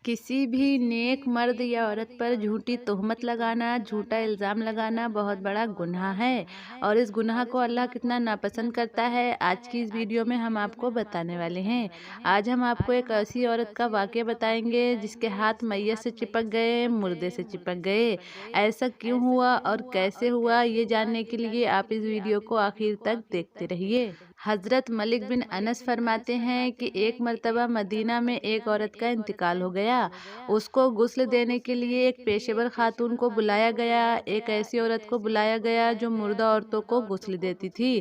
किसी भी नेक मर्द या औरत पर झूठी तोहमत लगाना, झूठा इल्ज़ाम लगाना बहुत बड़ा गुनाह है और इस गुनाह को अल्लाह कितना नापसंद करता है, आज की इस वीडियो में हम आपको बताने वाले हैं। आज हम आपको एक ऐसी औरत का वाक़या बताएंगे जिसके हाथ मैयत से चिपक गए, मुर्दे से चिपक गए। ऐसा क्यों हुआ और कैसे हुआ, ये जानने के लिए आप इस वीडियो को आखिर तक देखते रहिए। हज़रत मलिक बिन अनस फरमाते हैं कि एक मर्तबा मदीना में एक औरत का इंतकाल हो गया। उसको गुस्ल देने के लिए एक पेशेवर खातून को बुलाया गया। एक ऐसी औरत को बुलाया गया जो मुर्दा औरतों को गुस्ल देती थी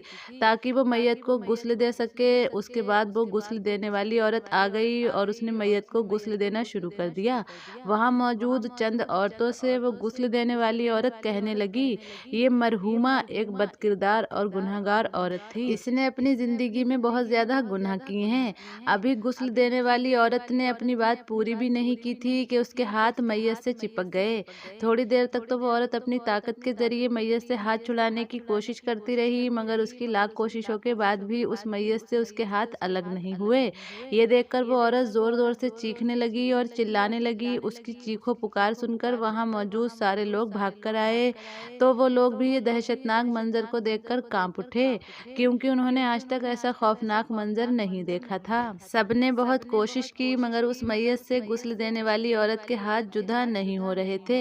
ताकि वो मैयत को गुस्ल दे सके। उसके बाद वो गुस्ल देने वाली औरत आ गई और उसने मैयत को गुस्ल देना शुरू कर दिया। वहाँ मौजूद चंद औरतों से वो गुस्ल देने वाली औरत कहने लगी, ये मरहूमा एक बदकिरदार और गुनहगार औरत थी, इसने अपनी जिंदगी में बहुत ज्यादा गुनाह किए हैं। अभी गुस्ल देने वाली औरत ने अपनी बात पूरी भी नहीं की थी कि उसके हाथ मैयत से चिपक गए। थोड़ी देर तक तो वो औरत अपनी ताकत के जरिए मैयत से हाथ छुड़ाने की कोशिश करती रही, मगर उसकी लाख कोशिशों के बाद भी उस मैयत से उसके हाथ अलग नहीं हुए। ये देखकर वो औरत जोर जोर से चीखने लगी और चिल्लाने लगी। उसकी चीखों पुकार सुनकर वहां मौजूद सारे लोग भागकर आए, तो वो लोग भी ये दहशतनाक मंजर को देखकर कांप उठे, क्योंकि उन्होंने आज तक ऐसा खौफनाक मंजर नहीं देखा था। सबने बहुत कोशिश की मगर उस मैयत से गुस्ल देने वाली औरत के हाथ जुदा नहीं हो रहे थे।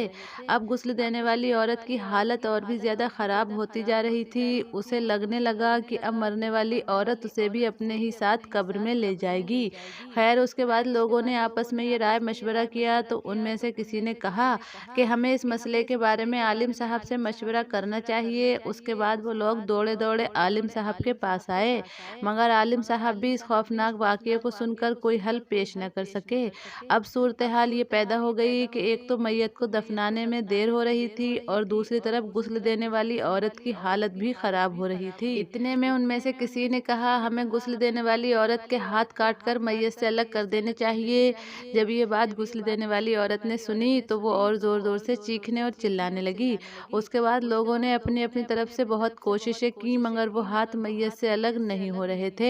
अब गुस्ल देने वाली औरत की हालत और भी ज्यादा खराब होती जा रही थी। उसे लगने लगा कि अब मरने वाली औरत उसे भी अपने ही साथ कब्र में ले जाएगी। खैर, उसके बाद लोगों ने आपस में ये राय मशवरा किया तो उनमें से किसी ने कहा कि हमें इस मसले के बारे में आलिम साहब से मशवरा करना चाहिए। उसके बाद वो लोग दौड़े दौड़े आलिम साहब के पास आए, मगर आलिम साहब भी इस खौफनाक वाक़ये को सुनकर कोई हल पेश न कर सके। अब सूरत हाल ये पैदा हो गई कि एक तो मैयत को दफनाने में देर हो रही थी और दूसरी तरफ गुस्ल देने वाली औरत की हालत भी खराब हो रही थी। इतने में उनमें से किसी ने कहा, हमें गुस्ल देने वाली औरत के हाथ काटकर मैयत से अलग कर देने चाहिए। जब ये बात गुस्ल देने वाली औरत ने सुनी तो वो और जोर जोर से चीखने और चिल्लाने लगी। उसके बाद लोगों ने अपनी अपनी तरफ से बहुत कोशिशें की मगर वो हाथ मैयत से अलग नहीं हो रहे थे।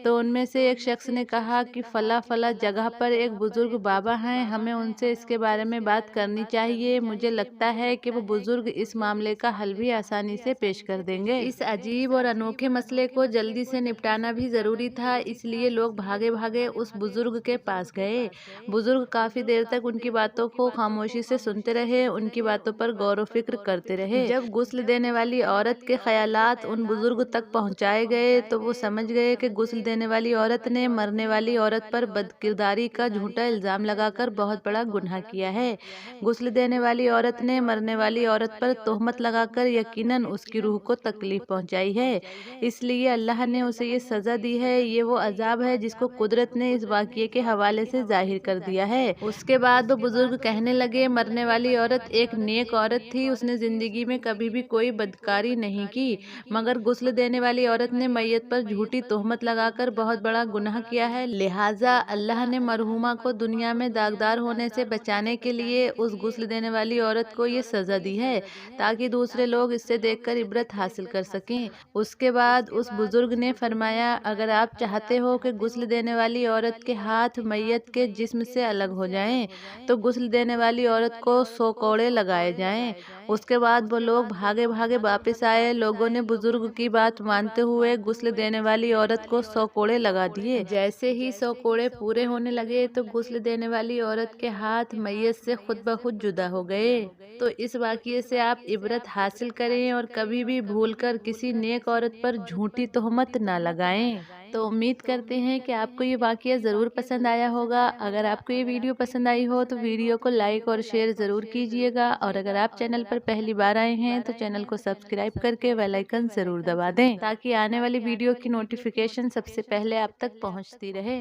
तो उनमें से एक शख्स ने कहा कि फला फला जगह पर एक बुजुर्ग बाबा हैं, हमें उनसे इसके बारे में बात करनी चाहिए। मुझे लगता है कि वो बुजुर्ग इस मामले का हल भी आसानी से पेश कर देंगे। इस अजीब और अनोखे मसले को जल्दी से निपटाना भी जरूरी था, इसलिए लोग भागे भागे उस बुजुर्ग के पास गए। बुजुर्ग काफी देर तक उनकी बातों को खामोशी से सुनते रहे, उनकी बातों पर गौर व फिक्र करते रहे। जब गुस्ल देने वाली औरत के ख्यालात उन बुजुर्ग तक पहुंचाए गए तो वो समझ गए कि गुस्ल देने वाली औरत ने मरने वाली औरत पर बदकिरदारी का झूठा इल्जाम लगाकर बहुत बड़ा गुनाह किया है। गुस्ल देने वाली औरत ने मरने वाली औरत पर तोहमत लगाकर यकीनन उसकी रूह को तकलीफ पहुंचाई है, इसलिए अल्लाह ने उसे ये सजा दी है। ये वो अजाब है जिसको कुदरत ने इस वाक़ये के हवाले से जाहिर कर दिया है। उसके बाद वो बुजुर्ग कहने लगे, मरने वाली औरत एक नेक औरत थी, उसने जिंदगी में कभी भी कोई बदकारी नहीं की, मगर गुस्ल देने वाली औरत ने मैयत पर झूठी तोहमत लगाकर बहुत बड़ा गुनाह किया है। लिहाजा अल्लाह ने मरहूमा को दुनिया में दागदार होने से बचाने के लिए उस गुस्ल देने वाली औरत को ये सजा दी है ताकि दूसरे लोग इससे देखकर इबरत हासिल कर सकें। उसके बाद उस बुजुर्ग ने फरमाया, अगर आप चाहते हो कि गुस्ल देने वाली औरत के हाथ मैयत के जिस्म से अलग हो जाएं, तो गुस्ल देने वाली औरत को 100 कोड़े लगाए जाएं। उसके बाद वो लोग भागे भागे वापस आए। लोगों ने बुजुर्ग की बात मानते हुए गुस्ल देने वाली औरत को 100 कोड़े लगा दिए। जैसे ही 100 कोड़े पूरे होने लगे तो गुस्ल देने वाली औरत के हाथ मैयत से खुद ब खुद जुदा हो गए। तो इस वाक़ये से आप इबरत हासिल करें और कभी भी भूलकर किसी नेक औरत पर झूठी तोहमत ना लगाएं। तो उम्मीद करते हैं कि आपको ये वाक़या ज़रूर पसंद आया होगा। अगर आपको ये वीडियो पसंद आई हो तो वीडियो को लाइक और शेयर ज़रूर कीजिएगा, और अगर आप चैनल पर पहली बार आए हैं तो चैनल को सब्सक्राइब करके बेल आइकन ज़रूर दबा दें ताकि आने वाली वीडियो की नोटिफिकेशन सबसे पहले आप तक पहुंचती रहे।